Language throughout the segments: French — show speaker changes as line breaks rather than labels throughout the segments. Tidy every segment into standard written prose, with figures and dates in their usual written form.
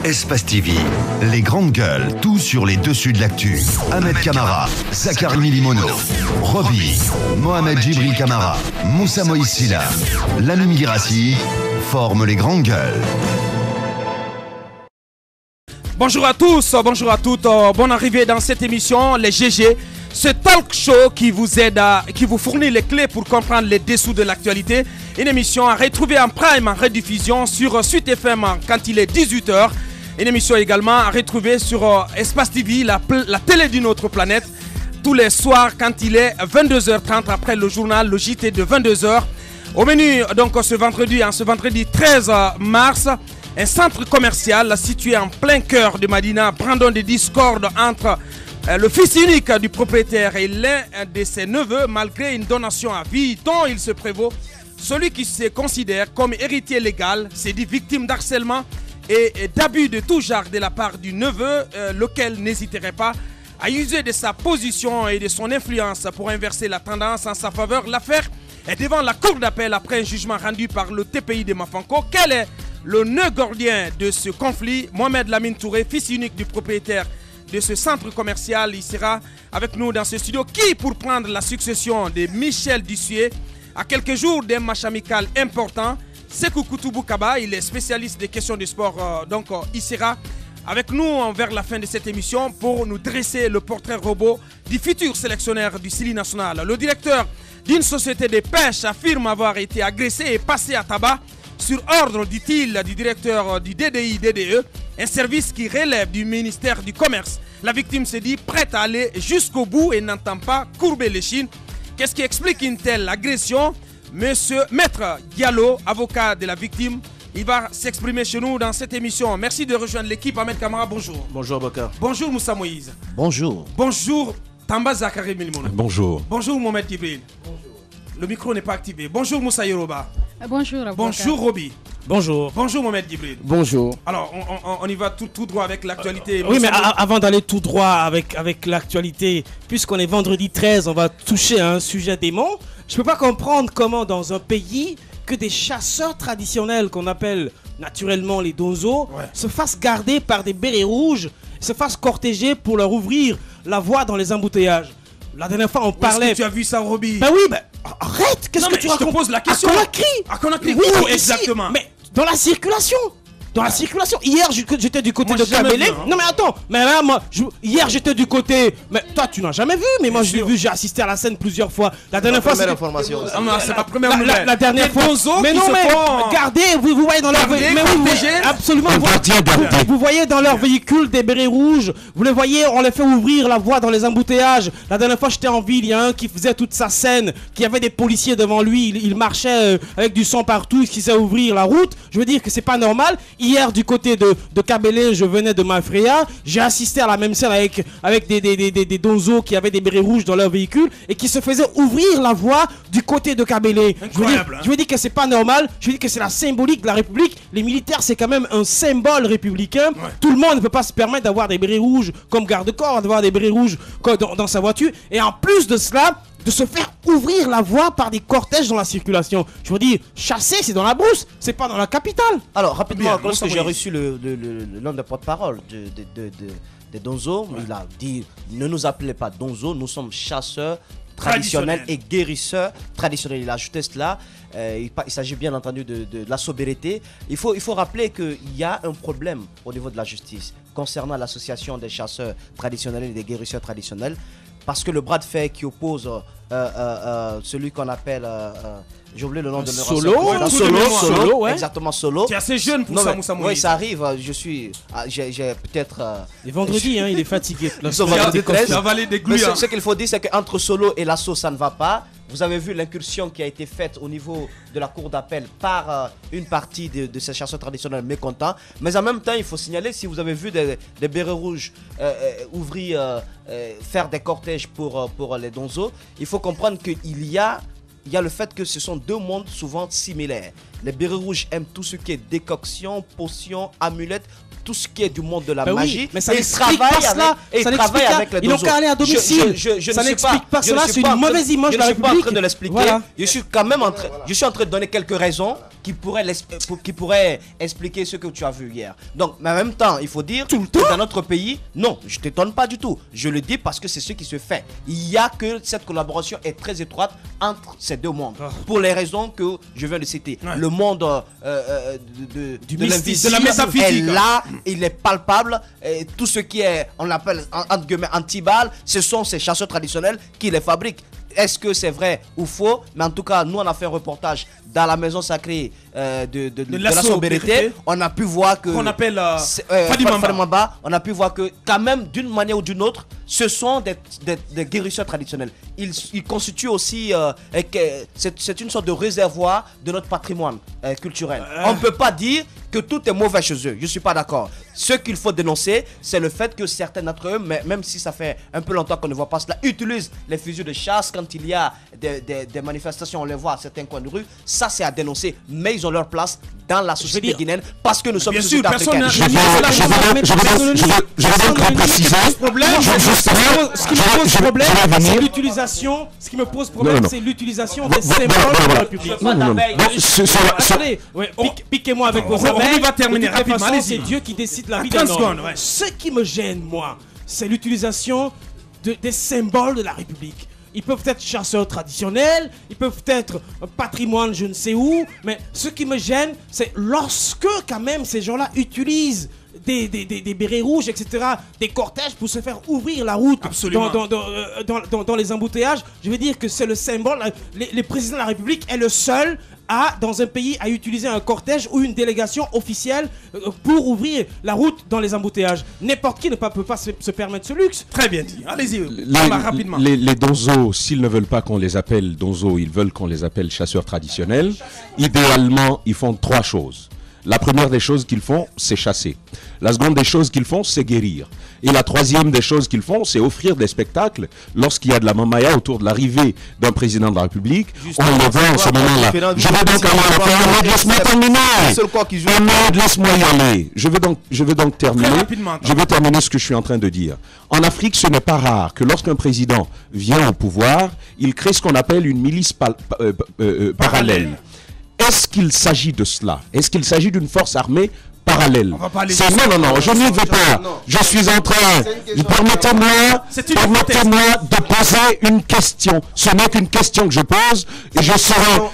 Espace TV, les grandes gueules, tout sur les dessus de l'actu. Ahmed Camara, Zachary Milimono, Roby, Mohamed Djibril Camara, Moussa Moïse Silla, Lamine Girassi forment les grandes gueules.
Bonjour à tous, bonjour à toutes, bonne arrivée dans cette émission, les GG. Ce talk show qui vous aide, qui vous fournit les clés pour comprendre les dessous de l'actualité. Une émission à retrouver en prime, en rediffusion sur Suite FM quand il est 18h. Une émission également à retrouver sur Espace TV, la télé d'une autre planète, tous les soirs quand il est 22h30 après le journal, le JT de 22h. Au menu, donc ce vendredi 13 mars, un centre commercial situé en plein cœur de Madina, brandon de discorde entre le fils unique du propriétaire et l'un de ses neveux, malgré une donation à vie dont il se prévaut. Celui qui se considère comme héritier légal s'est dit victime d'harcèlement et d'abus de tout genre de la part du neveu, lequel n'hésiterait pas à user de sa position et de son influence pour inverser la tendance en sa faveur. L'affaire est devant la cour d'appel après un jugement rendu par le TPI de Mafanko. Quel est le nœud gordien de ce conflit? Mohamed Lamine Touré, fils unique du propriétaire de ce centre commercial, il sera avec nous dans ce studio. Qui, pour prendre la succession de Michel Dussuet, à quelques jours d'un match amical important, Sekou Koutoubou Kaba, il est spécialiste des questions de sport, il sera avec nous vers la fin de cette émission pour nous dresser le portrait robot du futur sélectionneur du Sili national. Le directeur d'une société de pêche affirme avoir été agressé et passé à tabac sur ordre, dit-il, du directeur du DDI-DDE, un service qui relève du ministère du Commerce. La victime se dit prête à aller jusqu'au bout et n'entend pas courber les chines. Qu'est-ce qui explique une telle agression? Monsieur Maître Diallo, avocat de la victime, il va s'exprimer chez nous dans cette émission. Merci de rejoindre l'équipe. Ahmed Camara, bonjour.
Bonjour Bakar.
Bonjour Moussa Moïse.
Bonjour.
Bonjour Tamba Zachary Milimono.
Bonjour.
Bonjour Mohamed Djibril. Bonjour. Le micro n'est pas activé. Bonjour Moussa Yoruba.
Bonjour Aboubacar.
Bonjour Roby.
Bonjour.
Bonjour Mohamed Djibril.
Bonjour.
Alors, on y va tout droit avec l'actualité.
Oui, mais avant d'aller tout droit avec l'actualité, puisqu'on est vendredi 13, on va toucher à un sujet démon. Je peux pas comprendre comment dans un pays que des chasseurs traditionnels qu'on appelle naturellement les donzos se fassent garder par des bérets rouges, se fassent cortéger pour leur ouvrir la voie dans les embouteillages. La dernière fois on parlait...
Est-ce que tu as vu ça, Roby?
Ben oui, arrête. Qu'est-ce que tu racontes?
Je te pose la question.
À Conakry.
Oui,
Où,
exactement.
Mais dans la circulation. Dans la circulation. Hier, j'étais du côté de Kabélé. Non, mais attends. Mais là, hier, j'étais du côté. Mais toi, tu n'as jamais vu. Mais moi, je l'ai vu. J'ai assisté à la scène plusieurs fois. La dernière fois, c'est.
Information.
C'est ma première nouvelle.
La dernière fois. Mais non, mais regardez, vous voyez dans leur véhicule. Absolument. Vous voyez dans leur véhicule des bérets rouges. Vous les voyez, on les fait ouvrir la voie dans les embouteillages. La dernière fois, j'étais en ville. Il y a un qui faisait toute sa scène, qui avait des policiers devant lui. Il marchait avec du sang partout. Qui sait ouvrir la route. Je veux dire que c'est pas normal. Hier, du côté de Kabélé, je venais de Mafréa. J'ai assisté à la même scène avec des donzos qui avaient des bérets rouges dans leur véhicule et qui se faisaient ouvrir la voie du côté de Kabélé. Je veux dire que c'est pas normal. Je veux dire que c'est la symbolique de la République. Les militaires, c'est quand même un symbole républicain. Tout le monde ne peut pas se permettre d'avoir des bérets rouges comme garde-corps, d'avoir des bérets rouges dans sa voiture. Et en plus de cela, de se faire ouvrir la voie par des cortèges dans la circulation. Je veux dire, chasser, c'est dans la brousse, c'est pas dans la capitale.
Alors, rapidement, lorsque j'ai reçu l'un des porte-parole des Donzo, il a dit ne nous appelez pas Donzo, nous sommes chasseurs traditionnels et guérisseurs traditionnels. Il a ajouté cela. Il s'agit bien entendu de la sobriété. Il faut rappeler qu'il y a un problème au niveau de la justice concernant l'association des chasseurs traditionnels et des guérisseurs traditionnels. Parce que le bras de fer qui oppose celui qu'on appelle... j'ai oublié le nom de leur
Solo, ouais.
Exactement, Solo.
Tu es assez jeune pour ça, Moussa Moïse.
Oui, ça arrive. J'ai peut-être...
Et vendredi, il est fatigué.
Nous sommes vendredi 13.
Mais
ce qu'il faut dire, c'est qu'entre Solo et l'assaut, ça ne va pas. Vous avez vu l'incursion qui a été faite au niveau de la cour d'appel par une partie de ces chasseurs traditionnels mécontents. Mais en même temps, il faut signaler, si vous avez vu des bérets rouges faire des cortèges pour les donzos, il faut comprendre qu'il y a le fait que ce sont deux mondes souvent similaires. Les bérets rouges aiment tout ce qui est décoction, potion, amulette, tout ce qui est du monde de la magie.
Oui, mais ça n'explique pas cela.
Avec les
ils n'ont qu'à aller à domicile. Ça n'explique pas cela. C'est une mauvaise image de la République.
Je ne suis pas en train de l'expliquer. Voilà. Je suis quand même en train de donner quelques raisons qui pourraient expliquer ce que tu as vu hier. Donc, mais en même temps, il faut dire que dans notre pays, non, je ne t'étonne pas du tout. Je le dis parce que c'est ce qui se fait. Il y a que cette collaboration est très étroite entre ces deux mondes. Pour les raisons que je viens de citer. Le monde de l'invisible,
de la métaphysique,
est là, il est palpable. Et tout ce qui est, on l'appelle entre guillemets anti-balles, ce sont ces chasseurs traditionnels qui les fabriquent. Est-ce que c'est vrai ou faux? Mais en tout cas, nous, on a fait un reportage dans la maison sacrée de la Sobérité. On a pu voir que...
Qu'on appelle
Fadimamba. On a pu voir que, quand même, d'une manière ou d'une autre, ce sont des guérisseurs traditionnels. Ils constituent aussi... c'est une sorte de réservoir de notre patrimoine culturel. On ne peut pas dire que tout est mauvais chez eux. Je ne suis pas d'accord. Ce qu'il faut dénoncer, c'est le fait que certains d'entre eux, même si ça fait un peu longtemps qu'on ne voit pas cela, utilisent les fusils de chasse quand il y a des manifestations, on les voit à certains coins de rue. Ça, c'est à dénoncer. Mais ils ont leur place dans la société guinéenne parce que nous sommes tous africains.
Je vais donc préciser. Ce qui me pose problème, c'est l'utilisation. Ce qui me pose problème, c'est l'utilisation des symboles de la République. Attendez, piquez-moi avec vos abeilles.
On va terminer rapidement.
C'est Dieu qui décide la vie d'un homme. Ce qui me gêne, moi, c'est l'utilisation des symboles de la République. Ils peuvent être chasseurs traditionnels, ils peuvent être patrimoine je ne sais où, mais ce qui me gêne, c'est lorsque quand même ces gens-là utilisent des bérets rouges, etc., des cortèges pour se faire ouvrir la route dans les embouteillages. Je veux dire que c'est le symbole. Le président de la République est le seul dans un pays à utiliser un cortège ou une délégation officielle pour ouvrir la route dans les embouteillages. N'importe qui ne peut pas se permettre ce luxe.
Très bien dit. Allez-y, rapidement.
Les donzos, s'ils ne veulent pas qu'on les appelle donzos, ils veulent qu'on les appelle chasseurs traditionnels. Idéalement, ils font 3 choses. La première des choses qu'ils font, c'est chasser. La seconde des choses qu'ils font, c'est guérir. Et la troisième des choses qu'ils font, c'est offrir des spectacles lorsqu'il y a de la mamaya autour de l'arrivée d'un président de la République. Justement, on le voit en ce moment-là. Je vais donc avoir la parole. Laisse-moi terminer. Laisse-moi y aller. Je veux donc terminer. Je veux terminer ce que je suis en train de dire. En Afrique, ce n'est pas rare que lorsqu'un président vient au pouvoir, il crée ce qu'on appelle une milice parallèle. Est-ce qu'il s'agit de cela? Est-ce qu'il s'agit d'une force armée parallèle? Non, je n'y vais pas. Je suis en train. Permettez-moi de poser une question. Ce n'est qu'une question que je pose et je serai.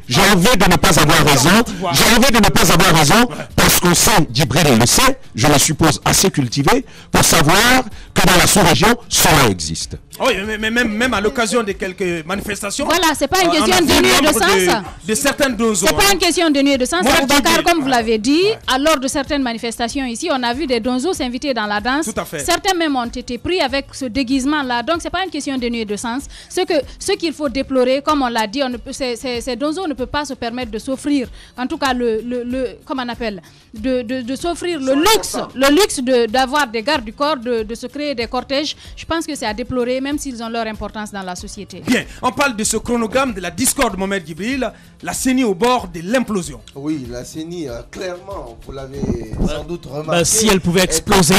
J'ai envie de ne pas avoir raison. J'ai envie de ne pas avoir raison parce qu'on sait, Djibril le sait, je le suppose assez cultivé, pour savoir que dans la sous-région, cela existe.
Oui, mais même à l'occasion de quelques manifestations.
Voilà, c'est pas une question de nuit et de sens.
De certaines donzons.
C'est pas une question de nuit et de sens. Car comme vous l'avez dit, lors de certaines manifestations ici, on a vu des donzos s'inviter dans la danse.
Tout à fait.
Certains même ont été pris avec ce déguisement-là. Donc, c'est pas une question de nuit et de sens. Ce qu'il faut déplorer, comme on l'a dit, ces donzos ne peuvent pas se permettre de s'offrir, en tout cas, comment on appelle, de s'offrir le luxe d'avoir des gardes du corps, de se créer des cortèges. Je pense que c'est à déplorer, même s'ils ont leur importance dans la société.
Bien, on parle de ce chronogramme de la discorde, Mohamed Djibril, la CENI au bord de l'implosion.
Oui, la CENI, clairement, vous l'avez sans doute remarqué.
Si elle pouvait exploser,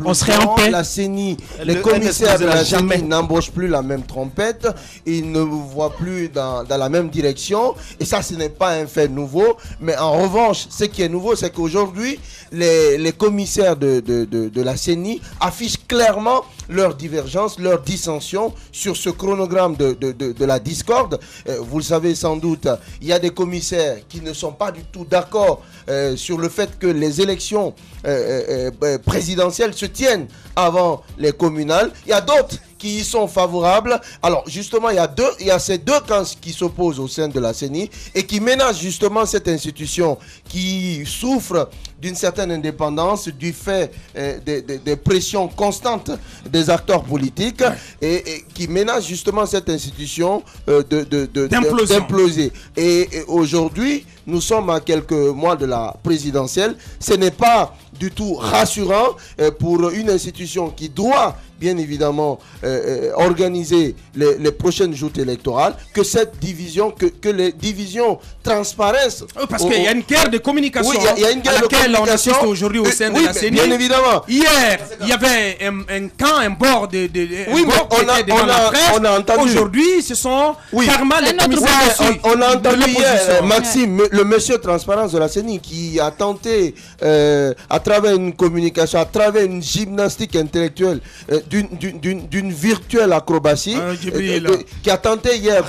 on serait en paix.
La CENI, les commissaires de la CENI n'embauchent plus la même trompette, ils ne voient plus dans la même direction, et ça, ce n'est pas un fait nouveau, mais en revanche, ce qui est nouveau, c'est qu'aujourd'hui, les commissaires de la CENI affichent clairement leur divergence, leur dissension sur ce chronogramme de la discorde. Vous le savez sans doute, il y a des commissaires qui ne sont pas du tout d'accord sur le fait que les élections présidentielles se tiennent avant les communales. Il y a d'autres qui y sont favorables. Alors justement, il y a ces deux camps qui s'opposent au sein de la CENI et qui menacent justement cette institution qui souffre d'une certaine indépendance du fait des pressions constantes des acteurs politiques et qui menacent justement cette institution d'imploser. Et aujourd'hui, nous sommes à quelques mois de la présidentielle. Ce n'est pas du tout rassurant pour une institution qui doit bien évidemment organiser les prochaines joutes électorales, que cette division, que les divisions transparaissent.
Parce qu'il y a une guerre de communication.
Oui, il y a une guerre de communication.
On assiste aujourd'hui au sein de la CENI.
Bien évidemment.
Hier, il y avait un camp, un bord de
oui, mais on a entendu.
Aujourd'hui, ce sont carrément les commissaires.
On a entendu hier, Maxime, le monsieur transparence de la CENI qui a tenté, à travers une communication, à travers une gymnastique intellectuelle, d'une virtuelle acrobatie, qui a tenté hier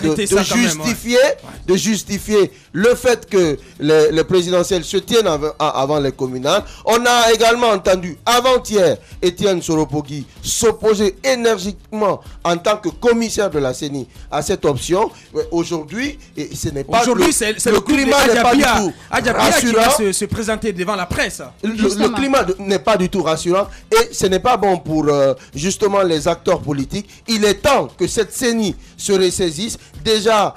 de justifier le fait que les présidentielles se tiennent avant les communales. On a également entendu avant-hier Étienne Soropogui s'opposer énergiquement en tant que commissaire de la CENI à cette option. Aujourd'hui, ce n'est pas le climat n'est pas du tout rassurant.
Qui va se présenter devant la presse.
Le climat n'est pas du tout rassurant et ce n'est pas bon pour justement les acteurs politiques. Il est temps que cette CENI se ressaisisse. Déjà,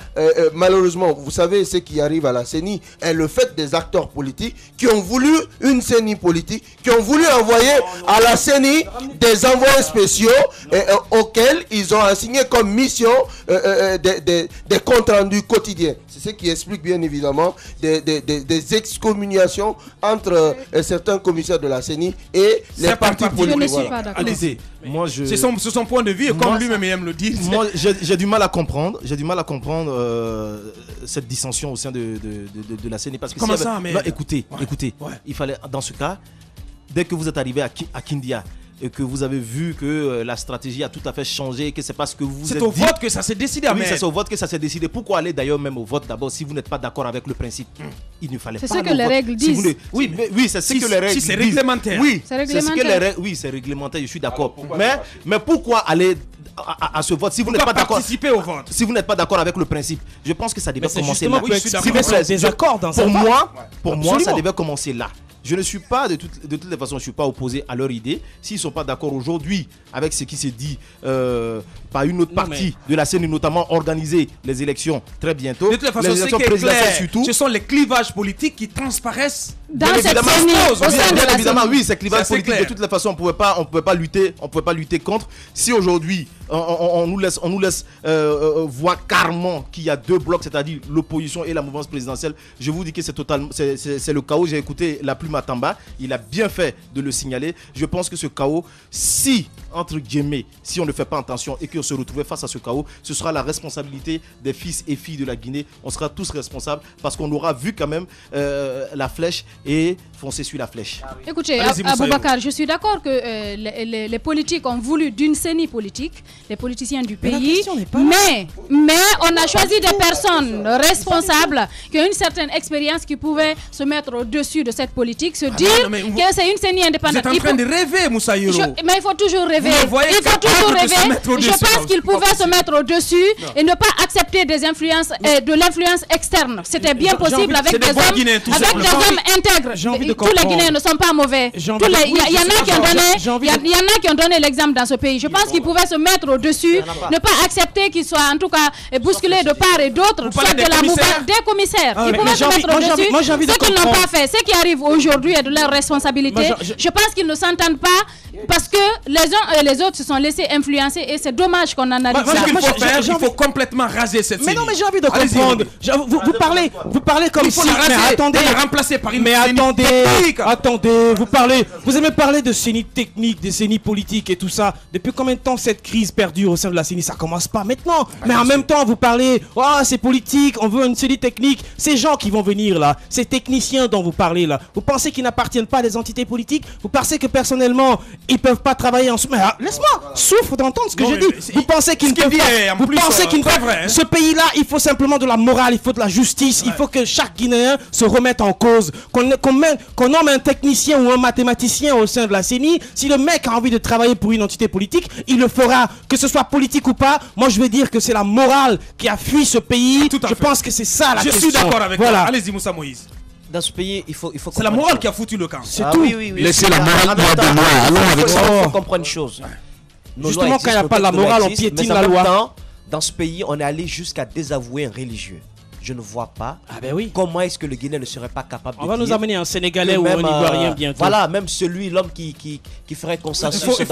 malheureusement, vous savez ce qui arrive à la CENI est le fait des acteurs politiques qui ont voulu une CENI politique, qui ont voulu envoyer à la CENI des envoyés spéciaux auxquels ils ont assigné comme mission des comptes rendus quotidiens. C'est ce qui explique bien évidemment des excommuniations entre certains commissaires de la CENI et les partis politiques.
Voilà. Allez-y. C'est son point de vue et comme lui-même aime le dire.
Moi, j'ai du mal à comprendre. J'ai du mal à comprendre cette dissension au sein de la CENI parce que
comment ça, mais...
non, écoutez, il fallait dans ce cas, dès que vous êtes arrivé à Kindia et que vous avez vu que la stratégie a tout à fait changé, que c'est parce que vous
c'est au vote que ça s'est décidé.
Oui, c'est au vote que ça s'est décidé. Pourquoi aller d'ailleurs même au vote d'abord si vous n'êtes pas d'accord avec le principe? Il ne fallait pas.
C'est ce que les règles disent.
Oui, c'est ce que les règles disent.
Si c'est réglementaire.
Oui, c'est ce que les règles. Oui, c'est réglementaire. Je suis d'accord. Mais pourquoi aller à ce vote si vous n'êtes pas d'accord?
Participer au vote.
Si vous n'êtes pas d'accord avec le principe, je pense que ça devait commencer là. Pour moi, ça devait commencer là. Je ne suis pas, de toutes les façons, je ne suis pas opposé à leur idée. S'ils ne sont pas d'accord aujourd'hui avec ce qui s'est dit par une autre partie de la scène, notamment organiser les élections très bientôt.
De toutes les façons,
les élections présidentielles surtout.
Ce sont les clivages politiques qui transparaissent
dans cette CENI, au sein de la
évidemment,
CENI.
oui, ces clivages politiques, de toutes les façons, on ne pouvait pas lutter contre. Si aujourd'hui, on nous laisse voir carrément qu'il y a deux blocs, c'est-à-dire l'opposition et la mouvance présidentielle, je vous dis que c'est le chaos. J'ai écouté la plume Matamba, il a bien fait de le signaler. Je pense que ce chaos, si entre guillemets, si on ne fait pas attention et qu'on se retrouve face à ce chaos, ce sera la responsabilité des fils et filles de la Guinée. On sera tous responsables parce qu'on aura vu quand même la flèche et foncer sur la flèche.
Écoutez, Aboubacar, je suis d'accord que les politiques ont voulu d'une CENI politique, les politiciens du pays, mais on a choisi des personnes responsables qui ont une certaine expérience qui pouvaient se mettre au-dessus de cette politique, se dire que c'est une CENI indépendante.
Vous êtes en train de rêver, Moussa Yoro.
Mais il faut toujours rêver. Il faut toujours rêver. Je pense qu'ils pouvaient se mettre au-dessus et ne pas accepter des influences, de l'influence externe. C'était bien possible avec des hommes intègres. Tous les Guinéens ne sont pas mauvais. Il y en a qui ont donné l'exemple dans ce pays. Je pense qu'ils pouvaient se mettre au-dessus, ne pas accepter qu'ils soient en tout cas bousculés de part et d'autre, soit de la mouvance des commissaires. Ils pouvaient se mettre au-dessus. Ce qu'ils n'ont pas fait, ce qui arrive aujourd'hui est de leur responsabilité. Je pense qu'ils ne s'entendent pas parce que les uns et les autres se sont laissés influencer et c'est dommage qu'on en arrive là.
Il faut complètement raser cette série.
Mais non, mais j'ai envie de comprendre. Vous parlez comme si.
Mais attendez, remplacé par une.
Mais attendez, vous aimez parler de CENI technique, des CENI politiques et tout ça. Depuis combien de temps cette crise perdure au sein de la CENI? Ça commence pas maintenant. Mais en même temps, vous parlez, c'est politique, on veut une CENI technique. Ces gens qui vont venir là, ces techniciens dont vous parlez là, vous pensez qu'ils n'appartiennent pas à des entités politiques? Vous pensez que personnellement, ils peuvent pas travailler ensemble? Mais laisse-moi souffre d'entendre ce que j'ai dit. Vous pensez qu'ils ne peuvent pas? Vous pensez qu'ils ne peuvent pas? Ce pays-là, il faut simplement de la morale, il faut de la justice, il faut que chaque Guinéen se remette en cause, qu'on nomme un technicien ou un mathématicien au sein de la CENI. Si le mec a envie de travailler pour une entité politique, il le fera, que ce soit politique ou pas. Moi, je vais dire que c'est la morale qui a fui ce pays. Je pense que c'est ça la question.
Je suis d'accord avec toi. Allez-y, Moussa Moïse.
Dans ce pays, il faut
c'est la morale qui a foutu le camp.
C'est tout. Oui.
Laissez la morale, il y a des lois. Allons avec ça.
Il faut comprendre une chose.
Justement, quand il n'y a pas la morale, on piétine la loi.
Dans ce pays, on est allé jusqu'à désavouer un religieux. je ne vois pas
comment
est-ce que le Guinéen ne serait pas capable de
dire... On va nous amener un Sénégalais ou un Ivoirien bientôt.
Voilà, même l'homme qui ferait consensus.
Il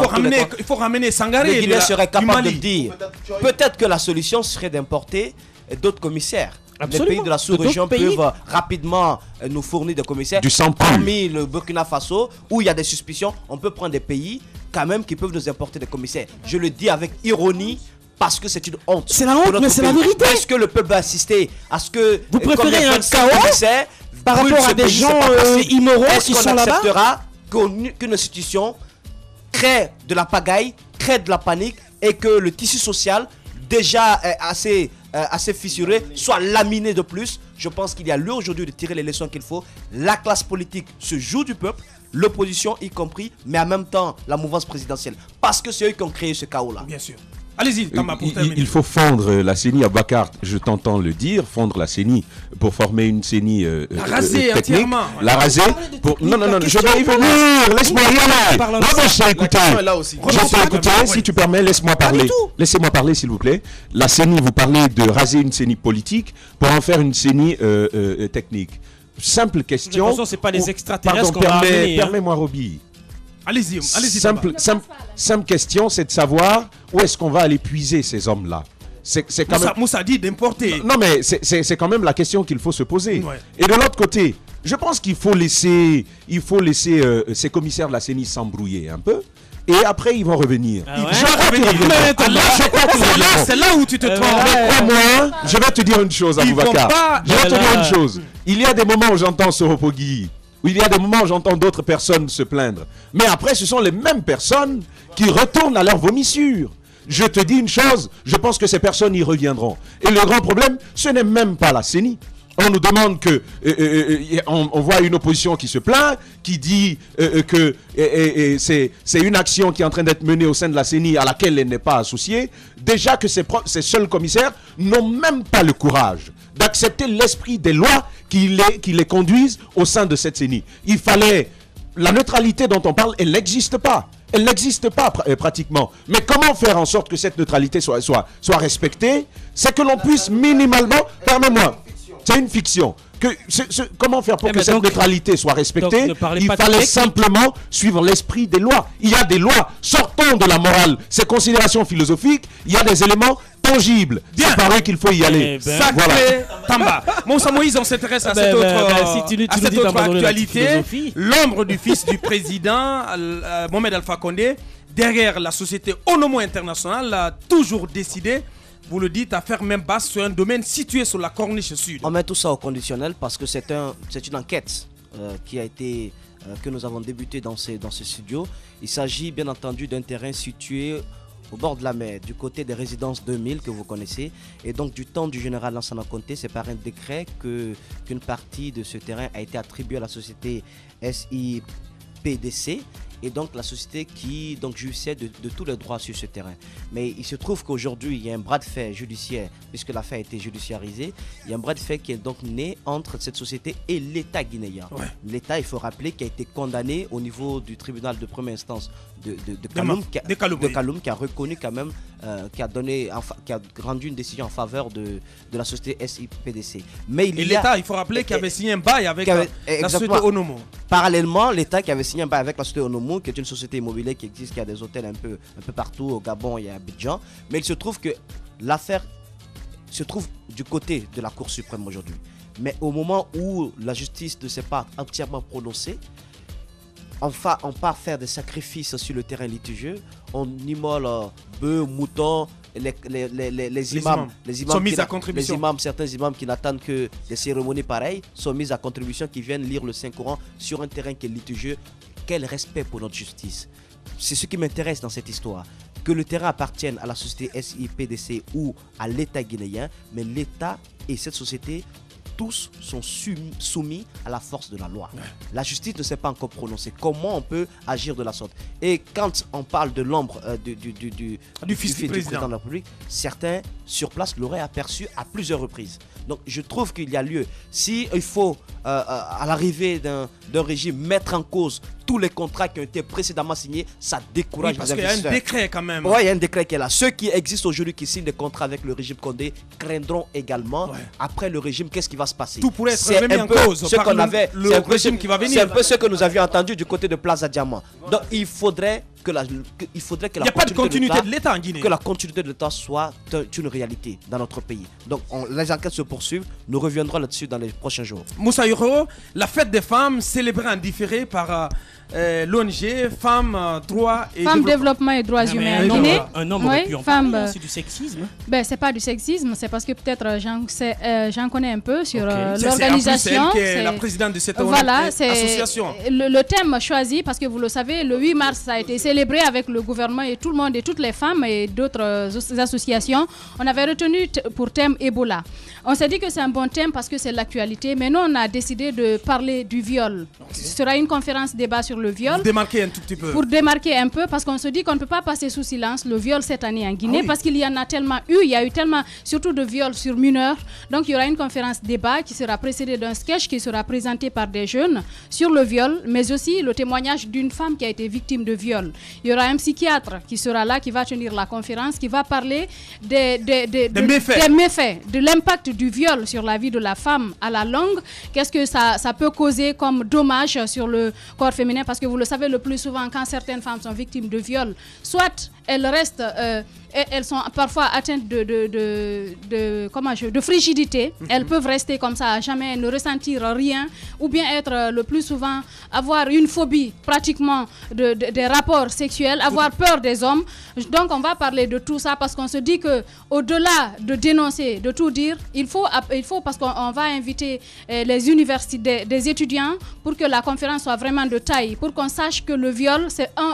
faut ramener Sangaré.
Le Guinéen serait capable de dire. Peut-être que la solution serait d'importer d'autres commissaires.
Absolument.
Les pays de la sous-région peuvent rapidement nous fournir des commissaires.
Du sang pur.
Parmi le Burkina Faso, où il y a des suspicions, on peut prendre des pays quand même qui peuvent nous importer des commissaires. Je le dis avec ironie parce que c'est une honte.
C'est la honte, mais c'est la vérité.
Est-ce que le peuple va assister à ce que...
Vous préférez un chaos par rapport à des gens immoraux qui sont là-bas?
Est-ce qu'on acceptera qu'une institution crée de la pagaille, crée de la panique et que le tissu social déjà assez fissuré soit laminé de plus? Je pense qu'il y a lieu aujourd'hui de tirer les leçons qu'il faut. La classe politique se joue du peuple, l'opposition y compris, mais en même temps la mouvance présidentielle. Parce que c'est eux qui ont créé ce chaos-là.
Bien sûr. Allez-y, Tamba, pour terminer.
Il faut fondre la CENI. Abakar, je t'entends le dire, fondre la CENI pour former une CENI
la raser entièrement.
La raser pour... Non, je vais y venir. Laisse-moi y aller. Moi, je t'ai écouté. Je t'ai écouté. Si tu permets, laisse-moi parler. Laissez-moi parler, s'il vous plaît. La CENI, vous parlez de raser une CENI politique pour en faire une CENI technique. Simple question.
De toute façon, c'est pas les extraterrestres qu'on va amener.
Permets-moi, Roby.
Allez-y.
Simple question, c'est de savoir où est-ce qu'on va aller puiser ces hommes-là.
Moussa dit d'importer.
Non, mais c'est quand même la question qu'il faut se poser. Ouais. Et de l'autre côté, je pense qu'il faut laisser ces commissaires de la CENI s'embrouiller un peu. Et après, ils vont revenir.
C'est là où tu te trompes.
Moi, je vais te dire une chose, Aboubacar. Je vais te dire une chose. Il y a des moments où j'entends Soropogui. Où il y a des moments où j'entends d'autres personnes se plaindre. Mais après, ce sont les mêmes personnes qui retournent à leur vomissure. Je te dis une chose, je pense que ces personnes y reviendront. Et le grand problème, ce n'est même pas la CENI. On nous demande que... on voit une opposition qui se plaint, qui dit que c'est une action qui est en train d'être menée au sein de la CENI à laquelle elle n'est pas associée. Déjà que ces seuls commissaires n'ont même pas le courage d'accepter l'esprit des lois qui les conduisent au sein de cette CENI. Il fallait... La neutralité dont on parle, elle n'existe pas. Elle n'existe pas pratiquement. Mais comment faire en sorte que cette neutralité soit respectée? C'est que l'on puisse minimalement... Permets-moi, c'est une fiction. Comment faire pour que cette neutralité soit respectée? Il fallait simplement suivre l'esprit des lois. Il y a des lois. Sortons de la morale, ces considérations philosophiques. Il y a des éléments tangibles. C'est par eux qu'il faut y aller.
Voilà. Tamba. Moussa Moïse, on s'intéresse à cette autre actualité. L'ombre du fils du président, Mohamed Alpha Condé, derrière la société Onomo International, a toujours décidé, vous le dites, à faire même basse sur un domaine situé sur la corniche sud.
On met tout ça au conditionnel parce que c'est une enquête que nous avons débuté dans ce studio. Il s'agit bien entendu d'un terrain situé au bord de la mer, du côté des résidences 2000 que vous connaissez. Et donc du temps du général Lansana Conté, c'est par un décret qu'une partie de ce terrain a été attribuée à la société SIPDC. Et donc la société qui jouissait de tous les droits sur ce terrain. Mais il se trouve qu'aujourd'hui, il y a un bras de fer judiciaire, puisque l'affaire a été judiciarisée. Il y a un bras de fer qui est donc né entre cette société et l'État guinéen. Ouais. L'État, il faut rappeler, qui a été condamné au niveau du tribunal de première instance de Kaloum, qui a reconnu quand même, qui a rendu une décision en faveur de la société SIPDC. Mais
l'État, il faut rappeler qu'il avait signé un bail avec la société Onomo.
Parallèlement, l'État qui avait signé un bail avec la société Onomo, qui est une société immobilière qui existe, qui a des hôtels un peu partout au Gabon et à Abidjan. Mais il se trouve que l'affaire se trouve du côté de la Cour suprême aujourd'hui. Mais au moment où la justice ne s'est pas entièrement prononcée, on part faire des sacrifices sur le terrain litigieux. On immole bœufs, moutons, les imams
sont mis à contribution.
Certains imams qui n'attendent que des cérémonies pareilles sont mis à contribution, qui viennent lire le Saint-Coran sur un terrain qui est litigieux. Quel respect pour notre justice. C'est ce qui m'intéresse dans cette histoire. Que le terrain appartienne à la société SIPDC ou à l'État guinéen, mais l'État et cette société, tous sont soumis à la force de la loi. Ouais. La justice ne s'est pas encore prononcée. Comment on peut agir de la sorte? Et quand on parle de l'ombre du fils du président de la République, certains sur place l'auraient aperçu à plusieurs reprises. Donc je trouve qu'il y a lieu. Si il faut, à l'arrivée d'un régime, mettre en cause tous les contrats qui ont été précédemment signés, ça décourage
parce
les investisseurs.
qu'il y a un décret quand même.
Oui, il y a un décret qui est là. Ceux qui existent aujourd'hui, qui signent des contrats avec le régime Condé, craindront également. Ouais. Après le régime, qu'est-ce qui va se passer?
Tout pourrait être remis en cause
ce qu'on avait,
le régime qui va venir.
C'est un peu ce que nous avions entendu du côté de Plaza Diamant. Donc il faudrait que la
continuité de l'État en Guinée.
Que la continuité de l'État soit une réalité dans notre pays. Donc les enquêtes se poursuivent. Nous reviendrons là-dessus dans les prochains jours.
Moussa Yoro, la fête des femmes célébrée en différé par l'ONG Femmes, Droits et
Développement et Droits Humains en Guinée.
Un homme aurait pu en parler, c'est du sexisme.
Ben, c'est pas du sexisme, c'est parce que peut-être j'en connais un peu sur l'organisation.
C'est la présidente de cette
association. Le thème choisi, parce que vous le savez, le 8 mars, ça a été célébré avec le gouvernement et tout le monde et toutes les femmes et d'autres associations. On avait retenu pour thème Ebola. On s'est dit que c'est un bon thème parce que c'est l'actualité, mais nous, on a décidé de parler du viol. Ce sera une conférence débat sur le viol.
Pour démarquer un tout petit peu.
Pour démarquer un peu, parce qu'on se dit qu'on ne peut pas passer sous silence le viol cette année en Guinée, parce qu'il y en a tellement eu, il y a eu tellement, surtout de viols sur mineurs. Donc il y aura une conférence débat qui sera précédée d'un sketch qui sera présenté par des jeunes sur le viol, mais aussi le témoignage d'une femme qui a été victime de viol. Il y aura un psychiatre qui sera là, qui va tenir la conférence, qui va parler des méfaits, de l'impact du viol sur la vie de la femme à la longue. Qu'est-ce que ça peut causer comme dommage sur le corps féminin, parce que vous le savez, le plus souvent quand certaines femmes sont victimes de viol, soit elles restent, elles sont parfois atteintes de frigidité. Elles peuvent rester comme ça à jamais, ne ressentir rien, ou bien être le plus souvent, avoir une phobie pratiquement des rapports sexuels, avoir peur des hommes. Donc on va parler de tout ça parce qu'on se dit que au-delà de dénoncer, de tout dire, il faut parce qu'on va inviter les universités, des étudiants pour que la conférence soit vraiment de taille, pour qu'on sache que le viol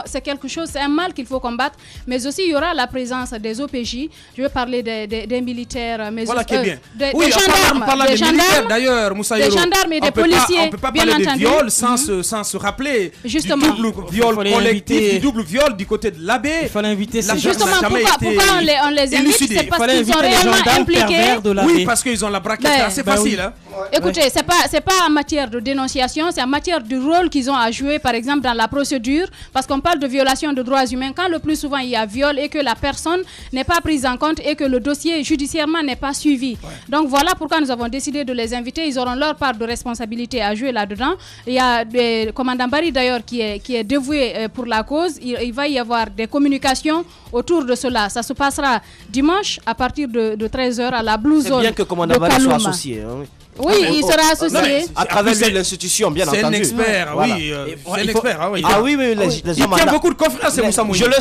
c'est quelque chose, c'est un mal qu'il faut combattre, mais aussi il y aura la présence des OPJ. Je veux parler des militaires, mais
voilà qui est bien.
Des gendarmes,
des gendarmes d'ailleurs, Moussa Yoro.
Des gendarmes et des policiers.
On ne peut pas parler de viol sans se rappeler
justement
du double viol collectif, du double viol du côté de l'abbé.
Il fallait inviter ces
justement pourquoi on les invite, c'est parce qu'ils sont réellement impliqués.
Oui, parce qu'ils ont la braquette assez facile. Hein.
Écoutez, c'est pas en matière de dénonciation, c'est en matière du rôle qu'ils ont à jouer, par exemple dans la procédure, parce qu'on parle de violation de droits humains quand le plus souvent il y a viol et que la personne n'est pas prise en compte et que le dossier judiciairement n'est pas suivi. Donc voilà pourquoi nous avons décidé de les inviter. Ils auront leur part de responsabilité à jouer là-dedans. Il y a le commandant Barry d'ailleurs qui est dévoué pour la cause. Il va y avoir des communications autour de cela. Ça se passera dimanche à partir de 13h à la Blue Zone.
C'est bien que commandant Barry soit associé. Hein.
Oui, il sera associé.
À travers l'institution, bien entendu.
C'est un expert, oui. C'est un expert,
oui. Ah oui, mais les
il tient beaucoup de conférences, c'est Moussa Mouyi.
Je le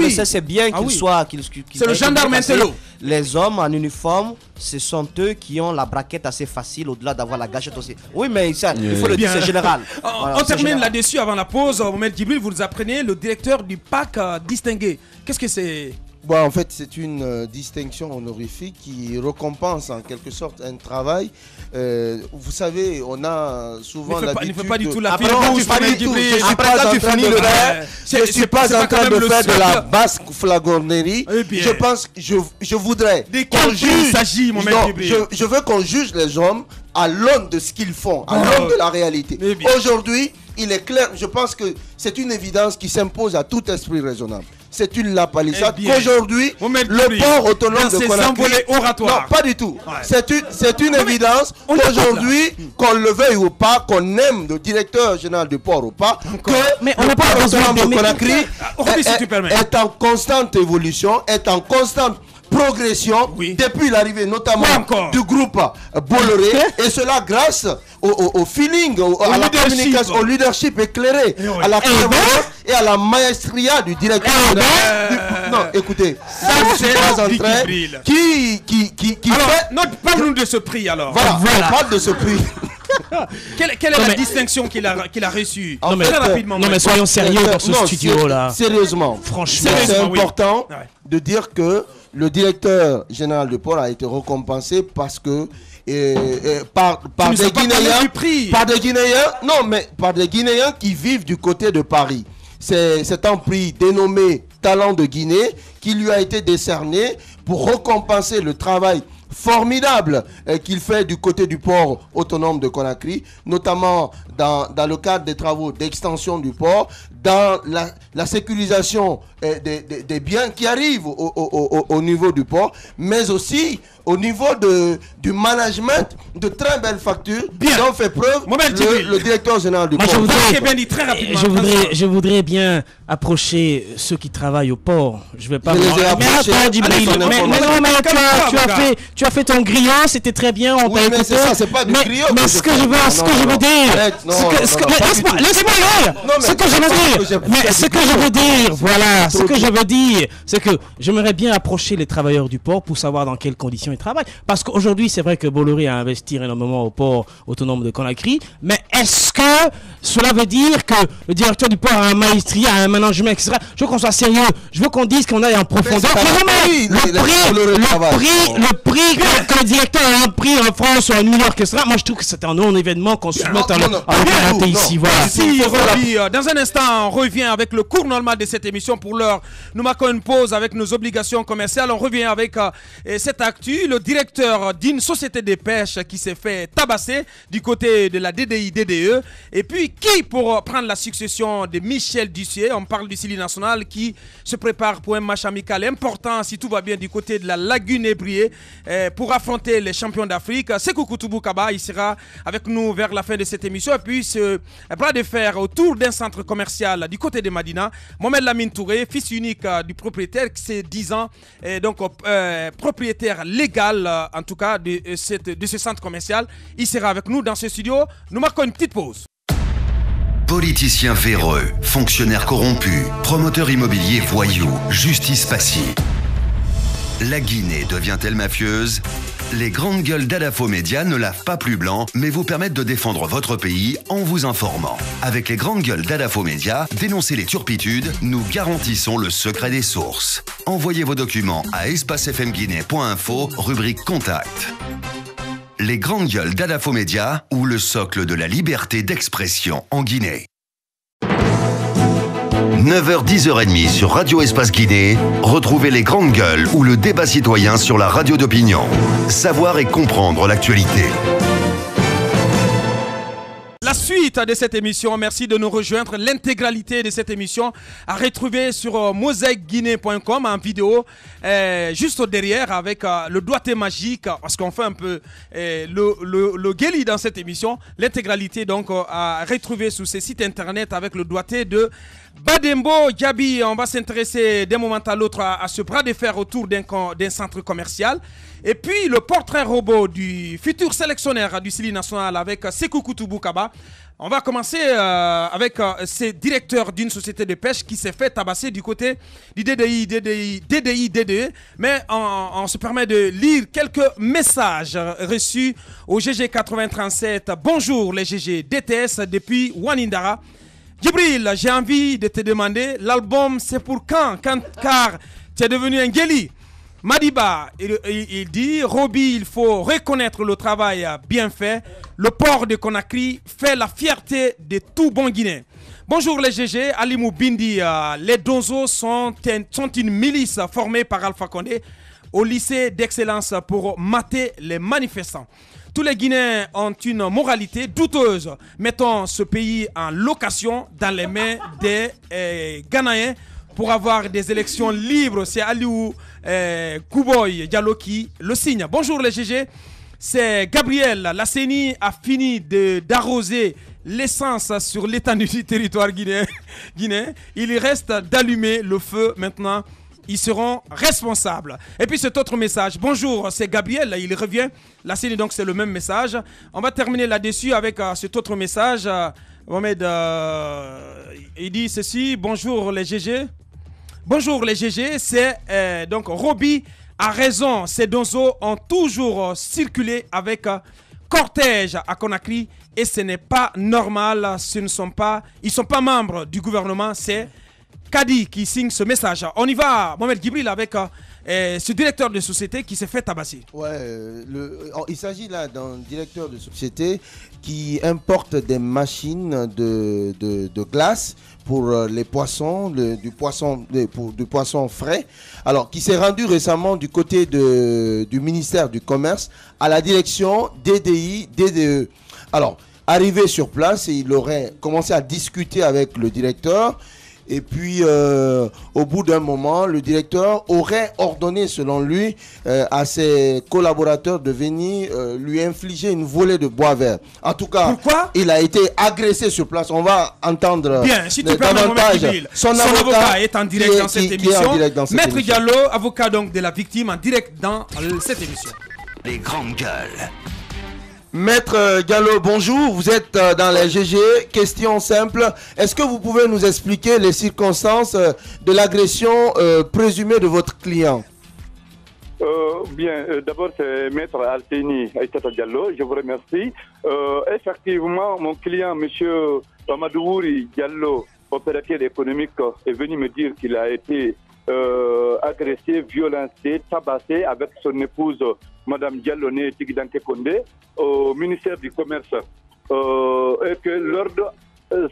sais, c'est bien qu'il soit...
C'est le gendarme intello.
Les hommes en uniforme, ce sont eux qui ont la braquette assez facile au-delà d'avoir la gâchette aussi. Oui, mais ça, il faut le dire, c'est général.
On termine là-dessus avant la pause. Mohamed Djibril, vous nous apprenez le directeur du PAC distingué. Qu'est-ce que c'est ?
Bon, en fait, c'est une distinction honorifique qui récompense en quelque sorte un travail. Vous savez, on a souvent l'habitude...
Ne fais pas du tout la
Je ne suis pas en train de faire de la basse flagornerie. Je voudrais qu'on juge... Je veux qu'on juge les hommes à l'aune de ce qu'ils font, à l'aune de la réalité. Aujourd'hui, il est clair, je pense que c'est une évidence qui s'impose à tout esprit raisonnable. C'est une lapalissade qu'aujourd'hui, le port autonome de Conakry... Non, pas du tout. Ouais. C'est une évidence qu'aujourd'hui, qu'on le veuille ou pas, qu'on aime le directeur général du port ou pas, que le port autonome de Conakry est en constante évolution, est en constante progression depuis l'arrivée notamment du groupe Bolloré, et cela grâce au feeling, à la communication, au leadership éclairé, à la clairvoyance et à la maestria du directeur général. Non, écoutez, ça c'est pas en train qui
alors, parle-nous de ce prix alors.
Voilà, on parle de ce prix.
Quelle est la distinction qu'il a reçue?
Très rapidement. Non mais soyons sérieux dans ce studio là.
Sérieusement, franchement, c'est important de dire que le directeur général de port a été récompensé parce que par des Guinéens qui vivent du côté de Paris. C'est un prix dénommé Talent de Guinée qui lui a été décerné pour récompenser le travail formidable qu'il fait du côté du port autonome de Conakry, notamment dans le cadre des travaux d'extension du port, dans la sécurisation des biens qui arrivent au niveau du port, mais aussi au niveau du management de très belles factures dont fait preuve le directeur général du port.
Je voudrais bien approcher ceux qui travaillent au port. Je vais pas. Tu as fait ton grillon, c'était très bien. On t'a écouté.
C'est pas du grillon.
Mais ce que je veux dire, laisse-moi lire. Ce que je veux dire, voilà, ce que je veux dire, c'est que j'aimerais bien approcher les travailleurs du port pour savoir dans quelles conditions ils travaillent. Parce qu'aujourd'hui, c'est vrai que Bolloré a investi énormément au port autonome de Conakry, mais est-ce que cela veut dire que le directeur du port a un maestria, a un management, etc. Je veux qu'on soit sérieux. Je veux qu'on dise qu'on aille en profondeur. Le prix que le directeur a pris en France ou à New York, etc. Moi, je trouve que c'est un non-événement qu'on se mette à ici. Voilà.
Merci, Roby. Dans un instant, on revient avec le cours normal de cette émission. Pour l'heure, nous marquons une pause avec nos obligations commerciales. On revient avec cette actu. Le directeur d'une société de pêche qui s'est fait tabasser du côté de la DDI-DDE. Et puis, qui pour prendre la succession de Michel Dussier? On parle du Sili National qui se prépare pour un match amical important, si tout va bien, du côté de la Lagune Ébrié pour affronter les champions d'Afrique. Sekou Koutoubou Kaba, il sera avec nous vers la fin de cette émission. Et puis, ce bras de fer autour d'un centre commercial du côté de Madina. Mohamed Lamine Touré, fils unique du propriétaire, qui c'est 10 ans, donc propriétaire légal, en tout cas, de ce centre commercial. Il sera avec nous dans ce studio. Nous marquons une petite pause.
Politiciens véreux, fonctionnaires corrompus, promoteurs immobiliers voyous, justice passive. La Guinée devient-elle mafieuse? Les grandes gueules d'Adafo Média ne lavent pas plus blanc, mais vous permettent de défendre votre pays en vous informant. Avec les grandes gueules d'Adafo Média, dénoncez les turpitudes, nous garantissons le secret des sources. Envoyez vos documents à espacefmguinée.info, rubrique Contact. Les grandes gueules d'Adafo Média ou le socle de la liberté d'expression en Guinée. 9h, 10h30 sur Radio Espace Guinée, retrouvez les grandes gueules ou le débat citoyen sur la radio d'opinion. Savoir et comprendre l'actualité.
La suite de cette émission, merci de nous rejoindre. L'intégralité de cette émission à retrouver sur mosaicguinée.com en vidéo, juste derrière avec le doigté magique, parce qu'on fait un peu le guéli dans cette émission. L'intégralité donc à retrouver sur ces sites internet avec le doigté de Badembo Gabi. On va s'intéresser d'un moment à l'autre à ce bras de fer autour d'un centre commercial. Et puis le portrait robot du futur sélectionneur du Sili National avec Sekou Koutoubou Kaba. On va commencer avec ce directeur d'une société de pêche qui s'est fait tabasser du côté du DDI-DDE. Mais on se permet de lire quelques messages reçus au GG 8037. Bonjour les GG, DTS depuis Wanindara. Djibril, j'ai envie de te demander, l'album c'est pour quand car tu es devenu un guéli. Madiba, il dit, Roby, il faut reconnaître le travail bien fait. Le port de Conakry fait la fierté de tout bon Guinéen. Bonjour les GG, Alimou Bindi, les Donzo sont une milice formée par Alpha Condé au lycée d'excellence pour mater les manifestants. Tous les Guinéens ont une moralité douteuse. Mettons ce pays en location dans les mains des Ghanéens pour avoir des élections libres. C'est Aliou Kouboy Diallo qui le signe. Bonjour les GG, c'est Gabriel. La CENI a fini d'arroser l'essence sur l'étendue du territoire guinéen. Il reste d'allumer le feu maintenant. Ils seront responsables. Et puis cet autre message. Bonjour, c'est Gabriel. Il revient. La CENI, donc c'est le même message. On va terminer là-dessus avec cet autre message. Mohamed, il dit ceci. Bonjour les GG. Bonjour les GG. C'est donc Roby a raison. Ces donzos ont toujours circulé avec cortège à Conakry et ce n'est pas normal. Ils ne sont pas membres du gouvernement. C'est Kadi qui signe ce message. On y va, Mohamed Gibril, avec ce directeur de société qui s'est fait tabasser.
Ouais, il s'agit là d'un directeur de société qui importe des machines de glace pour les poissons, du poisson frais. Alors, qui s'est rendu récemment du côté du ministère du Commerce à la direction DDE. Alors, arrivé sur place, il aurait commencé à discuter avec le directeur. Et puis, au bout d'un moment, le directeur aurait ordonné, selon lui, à ses collaborateurs de venir lui infliger une volée de bois vert. En tout cas,
pourquoi
il a été agressé sur place. On va entendre
bien, si tu davantage. Son avocat est en direct dans cette émission. Maître Diallo, avocat donc de la victime, en direct dans cette émission.
Les grandes gueules.
Maître Diallo, bonjour, vous êtes dans les GG. Question simple, est-ce que vous pouvez nous expliquer les circonstances de l'agression présumée de votre client?
Bien, d'abord c'est Maître Alteni Aïtata Diallo, je vous remercie. Effectivement, mon client, monsieur Amadouri Diallo, opérateur économique, est venu me dire qu'il a été agressé, violenté, tabassé avec son épouse, Madame Dialloné Tigdanke Kondé, au ministère du Commerce. Et que l'ordre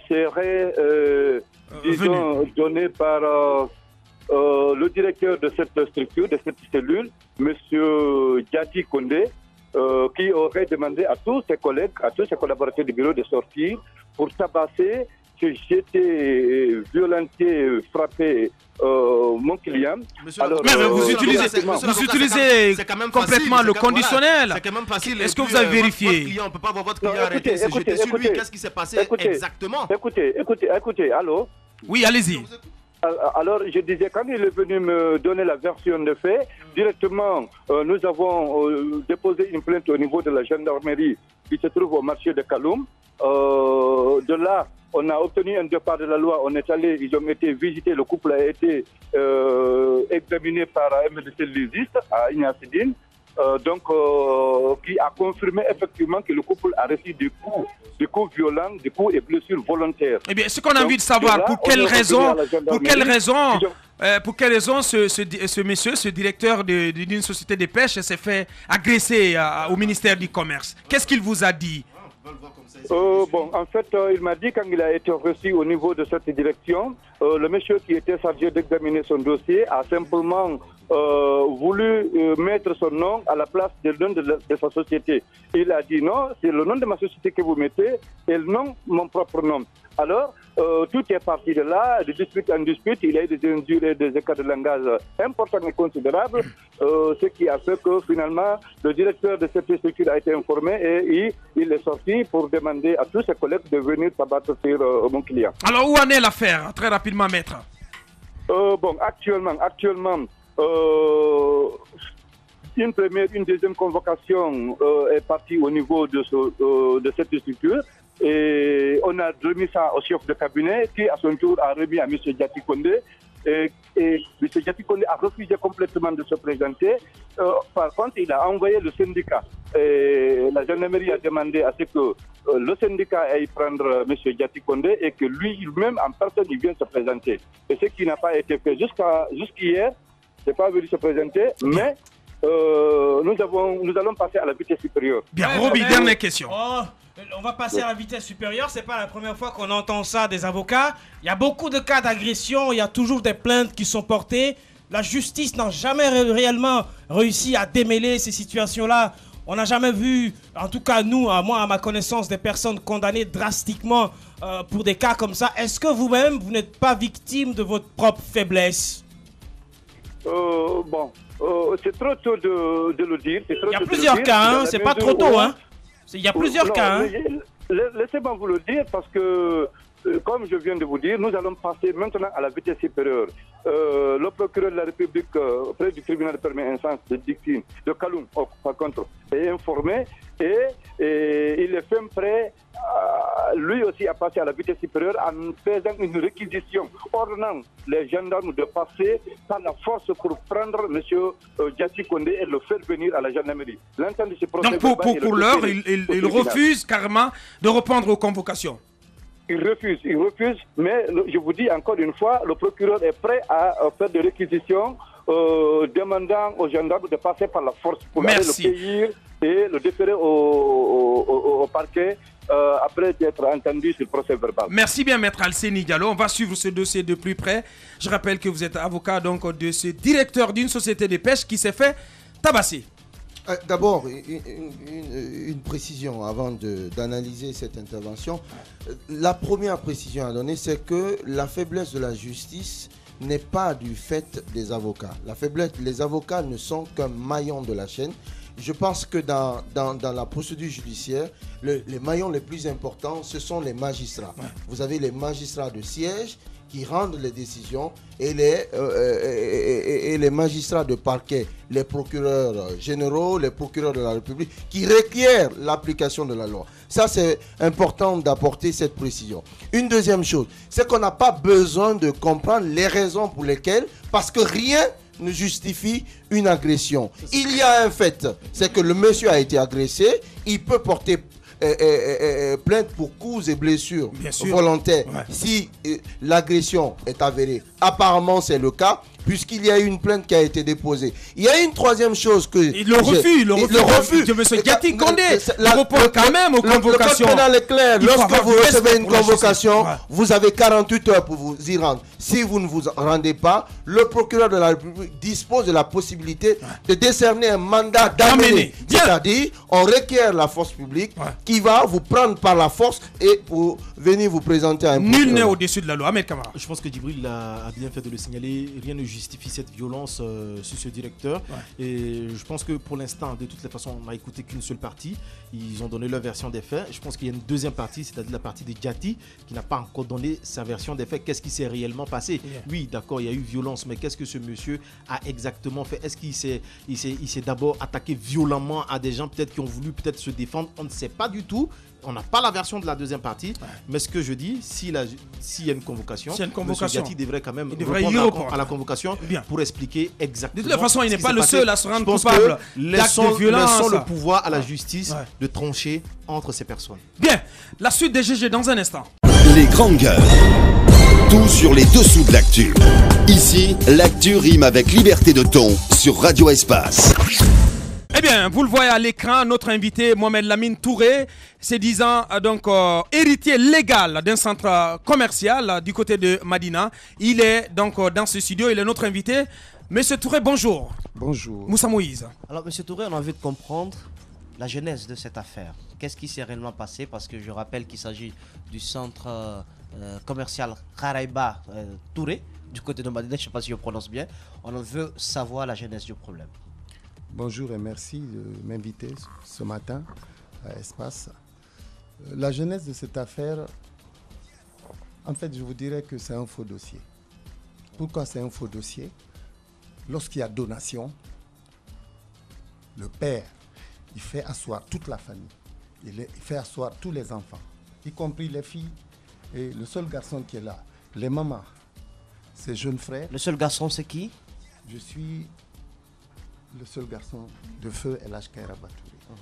serait, disons, donné par le directeur de cette structure, de cette cellule, Monsieur Diati Kondé, qui aurait demandé à tous ses collègues, à tous ses collaborateurs du bureau de sortir pour tabasser, jeter, violenter, frapper mon client.
Alors, mais vous utilisez complètement le conditionnel.
C'est quand même facile.
Est-ce que vous avez vérifié?
On ne peut pas voir votre client arrêté, c'est jeter sur lui. Qu'est-ce qui s'est passé exactement?
Écoutez, allô?
Oui, allez-y.
Alors, je disais, quand il est venu me donner la version de fait, directement, nous avons déposé une plainte au niveau de la gendarmerie qui se trouve au marché de Kaloum. De là, on a obtenu un départ de la loi. On est allé, ils ont été visités. Le couple a été examiné par un médecin légiste à Ignacidine. Qui a confirmé effectivement que le couple a reçu des coups violents, des coups et blessures volontaires.
Eh bien, ce qu'on a envie de savoir, pour quelle raison ce monsieur, ce directeur d'une société de pêche s'est fait agresser au ministère du Commerce? Qu'est-ce qu'il vous a dit?
En fait, il m'a dit quand il a été reçu au niveau de cette direction, le monsieur qui était chargé d'examiner son dossier a simplement voulu mettre son nom à la place du nom de sa société. Il a dit non, c'est le nom de ma société que vous mettez et non mon propre nom. Alors, tout est parti de là, de dispute en dispute, il y a eu des injures et des écarts de langage importants et considérables, ce qui a fait que finalement, le directeur de cette structure a été informé et il est sorti pour demander à tous ses collègues de venir s'abattre sur mon client.
Alors, où en est l'affaire? Très rapidement, maître.
Actuellement, une deuxième convocation est partie au niveau de cette structure. Et on a remis ça au chef de cabinet qui, à son tour, a remis à M. Diati Kondé. Et M. Diati Kondé a refusé complètement de se présenter. Par contre, il a envoyé le syndicat. Et la gendarmerie a demandé à ce que le syndicat aille prendre M. Diati Kondé et que lui-même, en personne, il vienne se présenter. Et ce qui n'a pas été fait jusqu'hier, il n'est pas venu se présenter, mais nous allons passer à la vitesse supérieure.
Bien, Roby, dernière question.
On va passer à la vitesse supérieure. C'est pas la première fois qu'on entend ça des avocats. Il y a beaucoup de cas d'agression. Il y a toujours des plaintes qui sont portées. La justice n'a jamais réellement réussi à démêler ces situations-là. On n'a jamais vu, en tout cas nous, moi à ma connaissance, des personnes condamnées drastiquement pour des cas comme ça. Est-ce que vous-même, vous n'êtes pas victime de votre propre faiblesse?
C'est trop tôt de le dire.
Il y a plusieurs cas, c'est pas trop tôt, hein. Il y a plusieurs cas.
Laissez-moi vous le dire parce que, comme je viens de vous dire, nous allons passer maintenant à la vitesse supérieure. Le procureur de la République, près du tribunal de première instance de Dixine, de Kaloum, par contre, est informé et il est fait prêt, lui aussi, à passer à la vitesse supérieure en faisant une réquisition, ordonnant les gendarmes de passer par la force pour prendre M. Diati Kondé et le faire venir à la gendarmerie.
Donc pour l'heure, il refuse carrément de répondre aux convocations.
Il refuse, mais je vous dis encore une fois, le procureur est prêt à faire des réquisitions demandant aux gendarmes de passer par la force pour aller le cueillir et le déférer au parquet après être entendu sur le procès verbal.
Merci bien, Maître Alseni Diallo. On va suivre ce dossier de plus près. Je rappelle que vous êtes avocat donc de ce directeur d'une société de pêche qui s'est fait tabasser.
D'abord, une précision avant d'analyser cette intervention. La première précision à donner, c'est que la faiblesse de la justice n'est pas du fait des avocats. Les avocats ne sont qu'un maillon de la chaîne. Je pense que dans la procédure judiciaire, les maillons les plus importants, ce sont les magistrats. Ouais. Vous avez les magistrats de siège qui rendent les décisions et les magistrats de parquet, les procureurs généraux, les procureurs de la République qui requièrent l'application de la loi. Ça, c'est important d'apporter cette précision. Une deuxième chose, c'est qu'on n'a pas besoin de comprendre les raisons pour lesquelles, parce que rien ne justifie une agression. Il y a un fait, c'est que le monsieur a été agressé, il peut porter plainte pour coups et blessures volontaires si l'agression est avérée. Apparemment, c'est le cas, puisqu'il y a eu une plainte qui a été déposée. Il y a une troisième chose que...
Le refus de M. Gatti Condé. Il répond quand même aux convocations.
Le code pénal est clair. Lorsque vous recevez une convocation, vous avez 48 heures pour vous y rendre. Si vous ne vous rendez pas, le procureur de la République dispose de la possibilité de décerner un mandat d'amener. C'est-à-dire, on requiert la force publique qui va vous prendre par la force et pour venir vous présenter à un procureur.
Nul n'est au-dessus de la loi. Ahmed Kamara.
Je pense que Djibril a bien fait de le signaler. Rien ne justifie cette violence sur ce directeur. Et je pense que pour l'instant, de toutes les façons, on n'a écouté qu'une seule partie. Ils ont donné leur version des faits. Je pense qu'il y a une deuxième partie, c'est-à-dire la partie de Gatti, qui n'a pas encore donné sa version des faits. Qu'est-ce qui s'est réellement passé? Oui, d'accord, il y a eu violence, mais qu'est-ce que ce monsieur a exactement fait? Est-ce qu'il s'est d'abord attaqué violemment à des gens peut-être qui ont voulu peut-être se défendre? On ne sait pas du tout. On n'a pas la version de la deuxième partie, mais ce que je dis, s'il y a une convocation, M. Gatti devrait quand même répondre à la convocation pour expliquer exactement.
De toute façon, il n'est pas le seul à se rendre coupable d'actes de violence.
Laissons le pouvoir à la justice de trancher entre ces personnes.
Bien, la suite des GG dans un instant.
Les grandes gueules. Tout sur les dessous de l'actu. Ici, l'actu rime avec liberté de ton sur Radio Espace.
Eh bien, vous le voyez à l'écran, notre invité Mohamed Lamine Touré, se disant donc héritier légal d'un centre commercial du côté de Madina. Il est donc dans ce studio, il est notre invité. Monsieur Touré, bonjour.
Bonjour.
Moussa Moïse.
Alors, Monsieur Touré, on a envie de comprendre la genèse de cette affaire. Qu'est-ce qui s'est réellement passé? Parce que je rappelle qu'il s'agit du centre commercial Karaïba Touré, du côté de Madina, je ne sais pas si je prononce bien. On veut savoir la genèse du problème.
Bonjour et merci de m'inviter ce matin à Espace. La genèse de cette affaire, en fait, je vous dirais que c'est un faux dossier. Pourquoi c'est un faux dossier? Lorsqu'il y a donation, le père, il fait asseoir toute la famille. Il fait asseoir tous les enfants, y compris les filles et le seul garçon qui est là, les mamans, ses jeunes frères.
Le seul garçon, c'est qui?
Je suis le seul garçon de feu El-Hadj Kairaba Touré.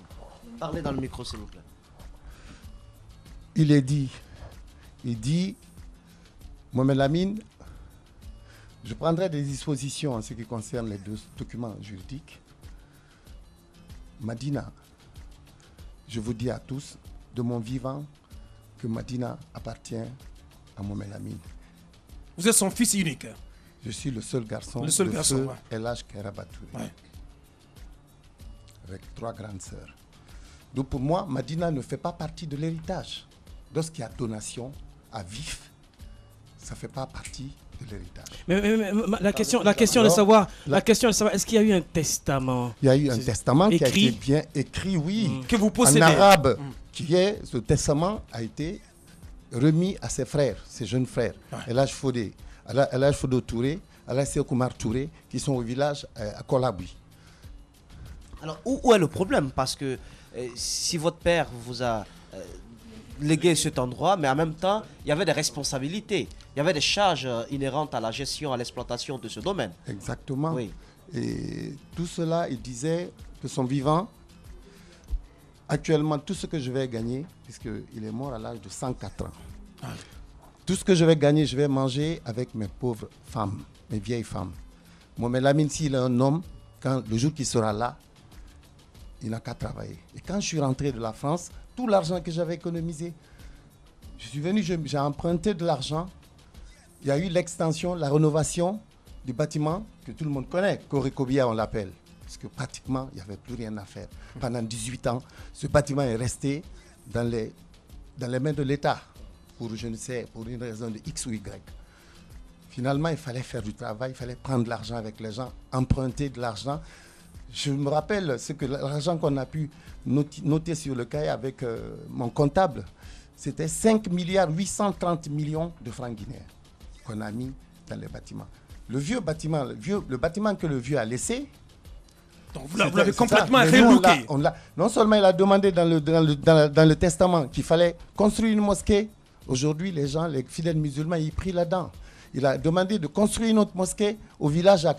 Parlez dans le micro, s'il vous plaît.
Il dit, Mohamed Lamine, je prendrai des dispositions en ce qui concerne les deux documents juridiques. Madina, je vous dis à tous, de mon vivant, que Madina appartient à Mohamed Lamine.
Vous êtes son fils unique?
Je suis le seul garçon de feu El-Hadj Kairaba Touré. Ouais. Avec 3 grandes sœurs. Donc pour moi, Madina ne fait pas partie de l'héritage. Lorsqu'il y a donation à vif, ça ne fait pas partie de l'héritage.
Mais la question de savoir, est-ce qu'il y a eu un testament?
Il y a eu un testament qui a été bien écrit, oui,
que vous possédez.
En arabe, ce testament a été remis à ses frères, ses jeunes frères, El-Hadj Fodé, El-Hadj Fodo Touré, El-Hadj Sekoumar Touré, qui sont au village à Kolaboui.
Alors, où est le problème? Parce que si votre père vous a légué cet endroit, mais en même temps, il y avait des responsabilités, il y avait des charges inhérentes à la gestion, à l'exploitation de ce domaine.
Exactement. Oui. Et tout cela, il disait que son vivant, actuellement, tout ce que je vais gagner, puisqu'il est mort à l'âge de 104 ans, tout ce que je vais gagner, je vais manger avec mes pauvres femmes, mes vieilles femmes. Mohamed Lamine, s'il est un homme, le jour qu'il sera là, il n'a qu'à travailler. Et quand je suis rentré de la France, tout l'argent que j'avais économisé, je suis venu, j'ai emprunté de l'argent. Il y a eu l'extension, la rénovation du bâtiment que tout le monde connaît, Corée-Cobia on l'appelle. Parce que pratiquement, il n'y avait plus rien à faire. Pendant 18 ans, ce bâtiment est resté dans les mains de l'État, pour je ne sais, pour une raison de X ou Y. Finalement, il fallait faire du travail, il fallait prendre de l'argent avec les gens, emprunter de l'argent. Je me rappelle l'argent qu'on a pu noter sur le cahier avec mon comptable, c'était 5,830 milliards de francs guinéens qu'on a mis dans les bâtiments. Le vieux bâtiment, le bâtiment que le vieux a laissé.
Donc vous l'avez complètement relooké.
Non seulement il a demandé dans le testament qu'il fallait construire une mosquée. Aujourd'hui, les fidèles musulmans, ils prient là-dedans. Il a demandé de construire une autre mosquée au village à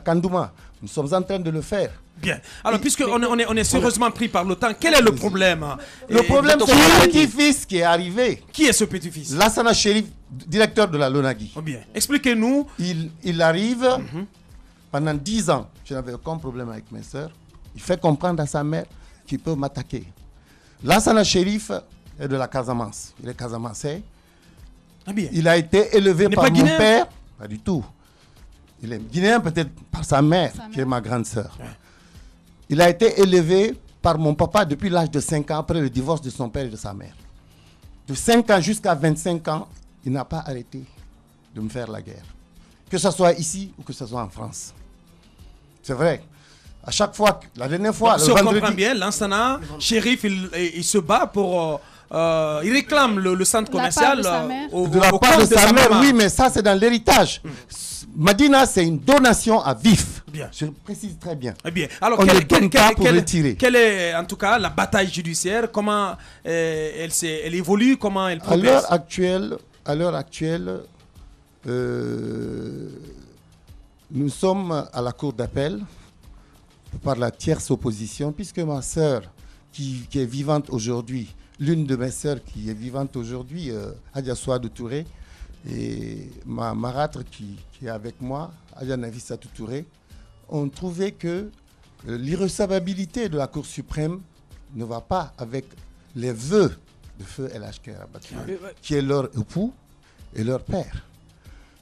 Kandouma. Nous sommes en train de le faire.
Bien. Alors, puisqu'on est sérieusement pris par le temps, quel est le problème?
Le problème, c'est le petit-fils qui est arrivé.
Qui est ce petit-fils?
Lassana Chérif, directeur de la Lonagui.
Oh bien. Expliquez-nous.
Il arrive pendant 10 ans. Je n'avais aucun problème avec mes soeurs. Il fait comprendre à sa mère qu'il peut m'attaquer. Lassana Chérif est de la Casamance. Il est casamancé.
Ah bien.
Il a été élevé par mon père. Pas du tout. Il est guinéen peut-être par sa mère, qui est ma grande sœur. Ouais. Il a été élevé par mon papa depuis l'âge de 5 ans, après le divorce de son père et de sa mère. De 5 ans jusqu'à 25 ans, il n'a pas arrêté de me faire la guerre. Que ce soit ici ou que ce soit en France. C'est vrai. À chaque fois, la dernière fois...
Donc, si on comprend bien, Lansana, Chérif, il se bat pour... il réclame le centre commercial
de la part de sa mère, oui, mais ça c'est dans l'héritage. Madina, c'est une donation à vif.
Bien.
Je précise très bien.
Bien. Alors,
on ne donne pas pour retirer.
Quelle est en tout cas la bataille judiciaire? Comment elle évolue? Comment elle progresse?
À l'heure actuelle, nous sommes à la cour d'appel par la tierce opposition, puisque ma sœur, qui est vivante aujourd'hui, l'une de mes sœurs qui est vivante aujourd'hui, Adja Souadou Touré, et ma marâtre qui est avec moi, Adja Nafissatou Touré, ont trouvé que l'irrecevabilité de la Cour suprême ne va pas avec les vœux de feu El-Hadj Kairaba, qui est leur époux et leur père.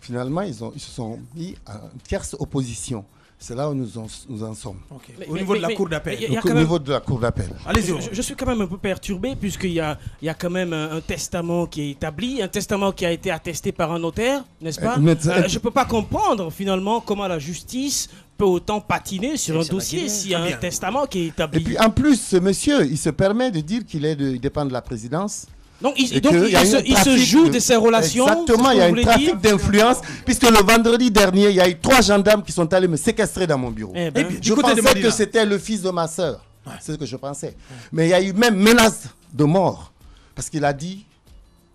Finalement, ils se sont mis en tierce opposition. C'est là où nous en sommes.
Okay. Au niveau de la cour d'appel.
Au niveau de la cour d'appel.
Allez-y. Je suis quand même un peu perturbé puisqu'il y a quand même un testament qui est établi, un testament qui a été attesté par un notaire, n'est-ce pas? Je ne peux pas comprendre finalement comment la justice peut autant patiner sur un dossier s'il y a un testament qui est établi.
Et puis en plus, ce monsieur, il se permet de dire qu'il dépend de la présidence.
Donc il se joue de ses relations.
Exactement, il y a un trafic d'influence, puisque le vendredi dernier, il y a eu 3 gendarmes qui sont allés me séquestrer dans mon bureau. Je pensais que c'était le fils de ma sœur. Ouais. C'est ce que je pensais. Ouais. Mais il y a eu même menace de mort. Parce qu'il a dit,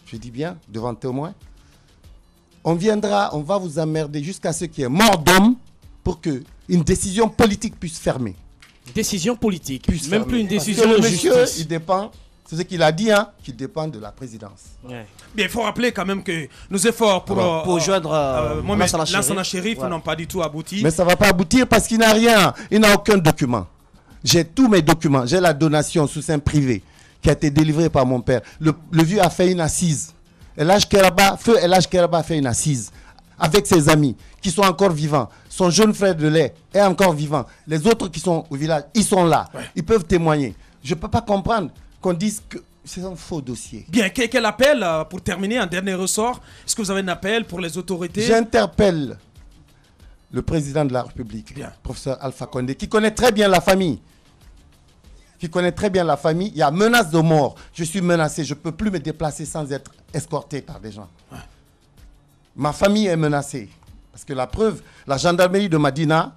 je dis bien, devant témoin, on va vous emmerder jusqu'à ce qu'il y ait mort d'homme pour qu'une décision politique puisse fermer.
Décision politique, même plus une décision
de
justice.
Monsieur, il dépend... C'est ce qu'il a dit, qu'il dépend de la présidence.
Ouais. Bien, il faut rappeler quand même que nos efforts pour joindre Lansana Chérif n'ont pas du tout abouti.
Mais ça ne va pas aboutir parce qu'il n'a rien, il n'a aucun document. J'ai tous mes documents, j'ai la donation sous seing privé qui a été délivrée par mon père. Le vieux a fait une assise. Feu El-Hadj Kairaba a fait une assise avec ses amis qui sont encore vivants. Son jeune frère de lait est encore vivant. Les autres qui sont au village, ils sont là. Ouais. Ils peuvent témoigner. Je ne peux pas comprendre qu'on dise que c'est un faux dossier.
Bien, quel appel, pour terminer, un dernier ressort? Est-ce que vous avez un appel pour les autorités?
J'interpelle le président de la République, professeur Alpha Condé, qui connaît très bien la famille. Il y a menace de mort. Je suis menacé, je ne peux plus me déplacer sans être escorté par des gens. Ouais. Ma famille est menacée. Parce que la preuve, la gendarmerie de Madina,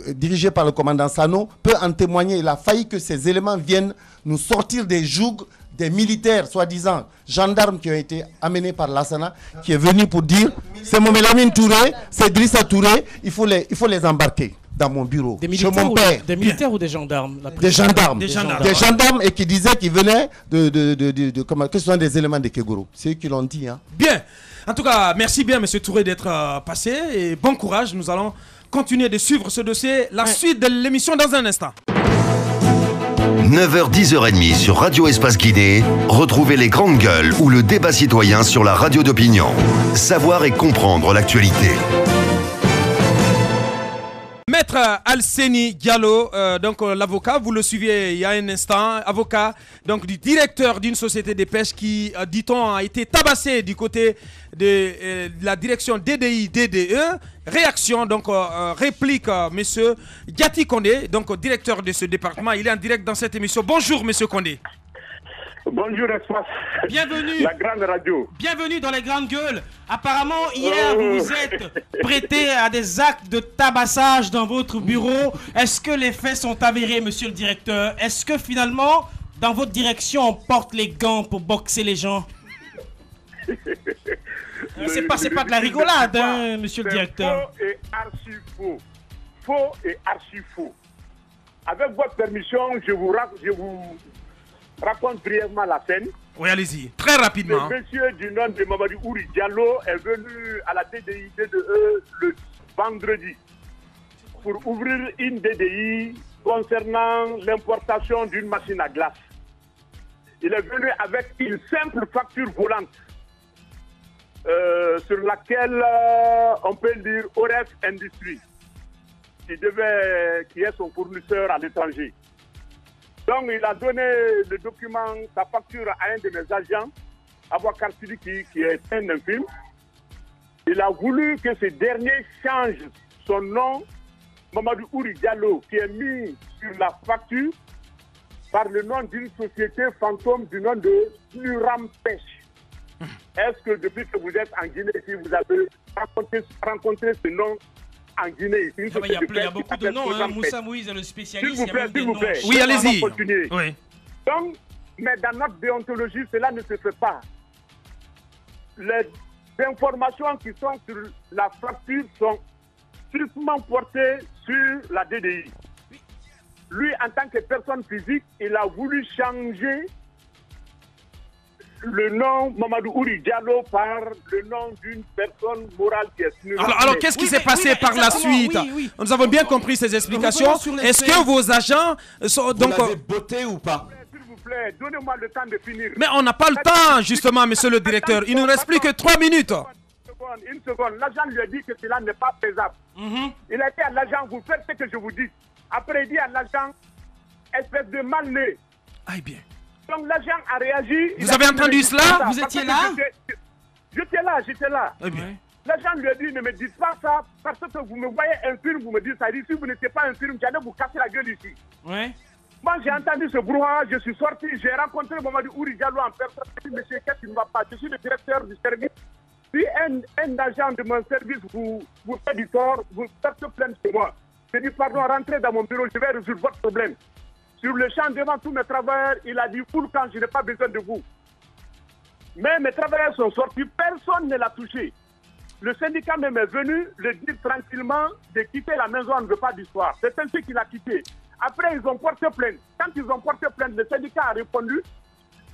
dirigée par le commandant Sano, peut en témoigner. Il a failli que ces éléments viennent nous sortir des jougs des militaires, soi-disant gendarmes qui ont été amenés par Lassana, qui est venu pour dire c'est Mohamed Lamine Touré, c'est Drissa Touré, il faut les embarquer dans mon bureau.
Des militaires, des militaires ou des gendarmes?
Des gendarmes et qui disaient qu'ils venaient que ce sont des éléments de Kegoro. C'est eux qui l'ont dit. Hein.
Bien. En tout cas, merci bien, M. Touré, d'être passé et bon courage. Nous allons continuer de suivre ce dossier. La suite de l'émission dans un instant.
9h, 10h30 sur Radio Espace Guinée. Retrouvez les grandes gueules ou le débat citoyen sur la radio d'opinion. Savoir et comprendre l'actualité.
Maître Alseni Diallo, donc l'avocat, vous le suiviez il y a un instant, avocat donc du directeur d'une société de pêche qui, dit-on, a été tabassé du côté de la direction DDI-DDE. Réaction, donc réplique monsieur Gati Condé, donc directeur de ce département. Il est en direct dans cette émission. Bonjour monsieur Condé.
Bonjour Espace.
Bienvenue.
La grande radio.
Bienvenue dans les grandes gueules. Apparemment, hier, vous vous êtes prêté à des actes de tabassage dans votre bureau. Est-ce que les faits sont avérés, monsieur le directeur? Est-ce que finalement, dans votre direction, on porte les gants pour boxer les gens? C'est pas de la rigolade, hein, monsieur le directeur.
Faux et archi faux. Faux et archi faux. Avec votre permission, je vous raconte brièvement la scène.
Oui, allez-y, très rapidement.
Le monsieur du nom de Mamadou Ouri Diallo est venu à la DDI DDE le vendredi pour ouvrir une DDI concernant l'importation d'une machine à glace. Il est venu avec une simple facture volante sur laquelle on peut lire Oref Industries, qui est son fournisseur à l'étranger. Donc, il a donné le document, sa facture à un de mes agents, Abouakar Sidiki, qui est un infirme. Il a voulu que ce dernier change son nom, Mamadou Ouri Diallo, qui est mis sur la facture par le nom d'une société fantôme du nom de Pluram Pêche. Est-ce que depuis que vous êtes en Guinée, si vous avez rencontré ce nom en Guinée,
il y a beaucoup de noms, hein. Moussa Moïse est le spécialiste.
S'il vous plaît.
Oui, allez-y.
Oui. Donc, mais dans notre déontologie, cela ne se fait pas. Les informations qui sont sur la facture sont strictement portées sur la DDI. Lui, en tant que personne physique, il a voulu changer le nom Mamadou Ouri Diallo par le nom d'une personne morale qui est venue.
Alors qu'est-ce qui s'est passé par la suite? Nous avons bien compris ces explications. Est-ce que vos agents sont donc...
Vous l'avez botté ou pas?
S'il vous plaît, donnez-moi le temps de finir.
Mais on n'a pas le temps, justement, monsieur le directeur. Il ne nous reste plus que 3 minutes.
Une seconde. L'agent lui a dit que cela n'est pas faisable. Il a dit à l'agent, vous faites ce que je vous dis. Après, il dit à l'agent, espèce de mal-né.
Ah, bien.
Donc l'agent a réagi.
Vous avez entendu cela?
Vous étiez là?
J'étais là.
Eh bien.
L'agent lui a dit, ne me dites pas ça, parce que vous me voyez un film, vous me dites ça. Si vous n'étiez pas un film, j'allais vous casser la gueule ici.
Ouais.
Moi, j'ai entendu ce brouhaha, je suis sorti, j'ai rencontré Mamadou Ouri Diallo en personne. Je dit, monsieur, qu'est-ce qui ne va pas? Je suis le directeur du service. Si un agent de mon service vous fait du tort, vous faites plainte sur moi. J'ai dit, pardon, rentrez dans mon bureau, je vais résoudre votre problème. Sur le champ, devant tous mes travailleurs, il a dit, pour quand je n'ai pas besoin de vous. Mais mes travailleurs sont sortis, personne ne l'a touché. Le syndicat même est venu le dire tranquillement de quitter la maison, on ne veut pas d'histoire. C'est ainsi qu'il a quitté. Après, ils ont porté plainte. Quand ils ont porté plainte, le syndicat a répondu.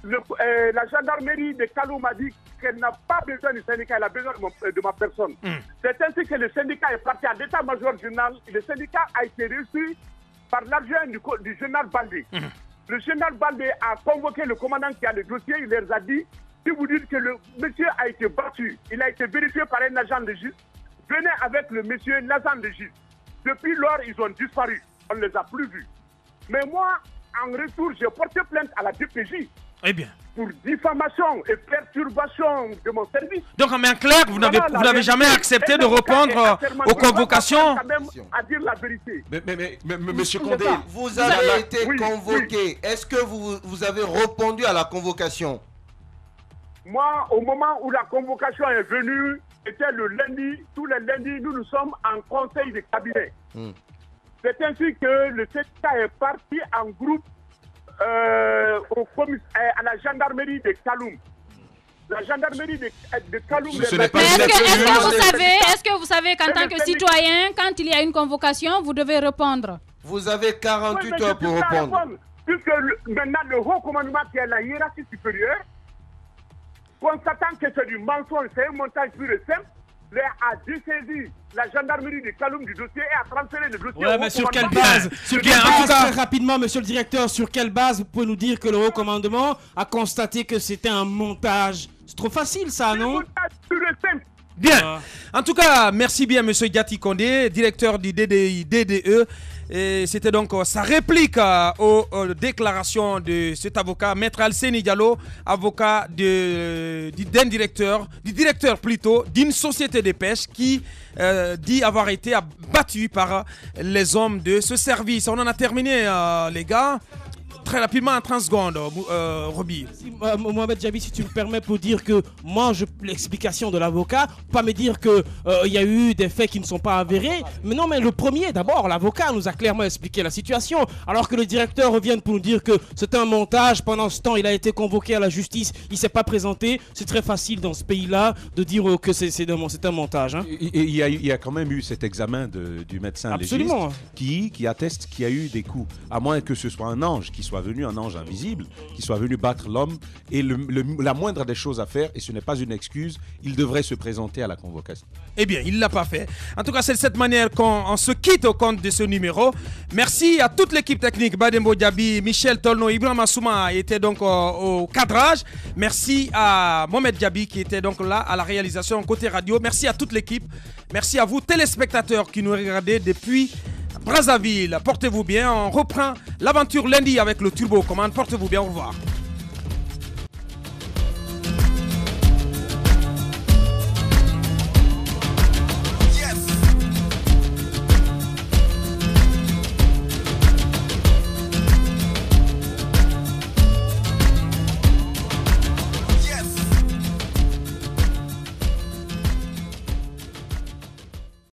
La gendarmerie de Kaloum a dit qu'elle n'a pas besoin du syndicat, elle a besoin de ma personne. C'est ainsi que le syndicat est parti à l'état-major général. Le syndicat a été reçu par l'adjoint du général Baldé. Le général Baldé a convoqué le commandant qui a le dossier. Il leur a dit, si vous dites que le monsieur a été battu, il a été vérifié par un agent de justice, venez avec le monsieur, l'agent de justice. Depuis lors, ils ont disparu. On ne les a plus vus. Mais moi, en retour, j'ai porté plainte à la DPJ.
Eh bien.
Pour diffamation et perturbation de mon service.
Donc, en clair, vous n'avez jamais accepté de répondre aux convocations.
À dire la vérité.
Mais monsieur Condé, vous avez été convoqué. Est-ce que vous avez répondu à la convocation?
Moi, au moment où la convocation est venue, c'était le lundi. Tous les lundis, nous sommes en conseil de cabinet. C'est ainsi que le syndicat est parti en groupe à la gendarmerie de Kaloum. La gendarmerie de Kaloum.
Est-ce que vous savez qu'en tant que citoyen, quand il y a une convocation, vous devez répondre?
Vous avez 48 heures pour répondre.
Puisque maintenant le haut commandement qui est la hiérarchie supérieure, constatant que c'est du mensonge, c'est un montage pur et simple, a dessaisi la gendarmerie de Kaloum du dossier et a transféré le dossier
ouais,
au
mais sur
commandement.
quelle base très rapidement, monsieur le directeur, sur quelle base vous pouvez nous dire que le haut commandement a constaté que c'était un montage? C'est trop facile ça, non?
Bien. En tout cas, merci bien, monsieur Gatti Condé, directeur du DDE. Et c'était donc sa réplique aux déclarations de cet avocat, Maître Alseni Diallo, avocat d'un directeur plutôt, d'une société de pêche qui dit avoir été abattu par les hommes de ce service. On en a terminé, les gars. Très rapidement, en 30 secondes, Roby.
Mohamed Jabi, si tu me permets, pour dire que moi, l'explication de l'avocat, pas me dire qu'il y a eu des faits qui ne sont pas avérés. Mais non, mais le premier, d'abord, l'avocat nous a clairement expliqué la situation. Alors que le directeur revient pour nous dire que c'est un montage. Pendant ce temps, il a été convoqué à la justice. Il ne s'est pas présenté. C'est très facile dans ce pays-là de dire que c'est un montage. Hein.
Il y a quand même eu cet examen du médecin légiste qui atteste qu'il y a eu des coups. À moins que ce soit un ange qui soit venu, un ange invisible, qui soit venu battre l'homme. Et la moindre des choses à faire, et ce n'est pas une excuse, il devrait se présenter à la convocation.
Eh bien, il ne l'a pas fait. En tout cas, c'est de cette manière qu'on se quitte au compte de ce numéro. Merci à toute l'équipe technique, Badembo Diaby, Michel Tolno, Ibrahim Assouma était donc au cadrage. Merci à Mohamed Diaby qui était donc là à la réalisation côté radio. Merci à toute l'équipe. Merci à vous, téléspectateurs qui nous regardez depuis Brazzaville. Portez-vous bien. On reprend l'aventure lundi avec le Turbo Commande. Portez-vous bien. Au revoir.